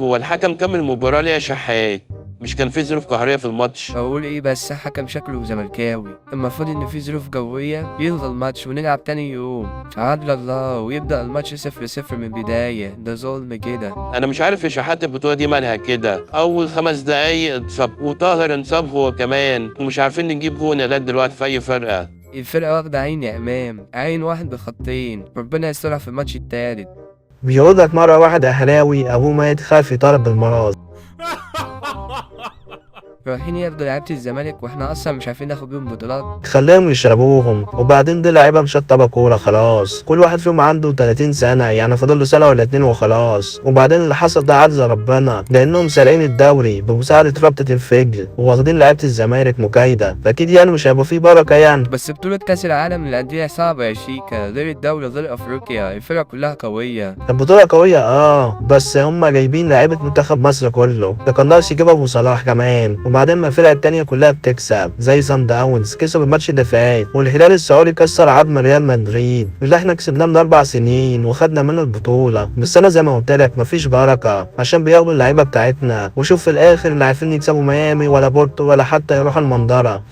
هو الحكم كمل المباراة ليه يا شحات؟ مش كان في ظروف قهرية في الماتش؟ اقول ايه بس حكم شكله زملكاوي. المفروض ان في ظروف جوية يلغى الماتش ونلعب تاني يوم عدل الله ويبدأ الماتش 0-0 من البداية. ده ظلم كده. أنا مش عارف يا شحات البطولة دي مالها كده، أول 5 دقايق اتصاب وطاهر انصاب هو كمان، ومش عارفين نجيب جون لغاية دلوقتي في أي فرقة. الفرقة واخدة عين يا امام، عين واحد بخطين. ربنا يسترها في الماتش التالت. بيقول لك مرة واحد أهلاوي أبوه مات خاف يطالب بالميراث. رايحين ياخدوا لعيبة الزمالك واحنا اصلا مش عارفين ناخد بيهم بطولات. خلاهم يشربوهم، وبعدين دي لعيبة مشطبة كورة خلاص، كل واحد فيهم عنده 30 سنة، يعني فاضل له سنة ولا اتنين وخلاص. وبعدين اللي حصل ده عجز ربنا، لأنهم سارقين الدوري بمساعدة رابطة الفجر وواخدين لعيبة الزمالك مكايدة، فأكيد يعني مش هيبقى فيه بركة يعني. بس بطولة كأس العالم للأندية صعبة يا شيكا، غير الدوري غير أفريقيا، الفرقة كلها قوية. البطولة قوية بس هما جايبين لعيبة منتخب مصر كله، ده كان ناقص يجيب أبو صلاح كمان. وبعدين ما الفرق التانية كلها بتكسب، زي سان داونز كسب الماتش اللي فات، والهلال السعودي كسر عظم ريال مدريد اللي احنا كسبناه من 4 سنين وخدنا منه البطولة. بس أنا زي ما قلت لك مفيش بركة عشان بياخدوا اللعيبة بتاعتنا، وشوف في الآخر لا عارفين يكسبوا ميامي ولا بورتو ولا حتى يروحوا المنظرة.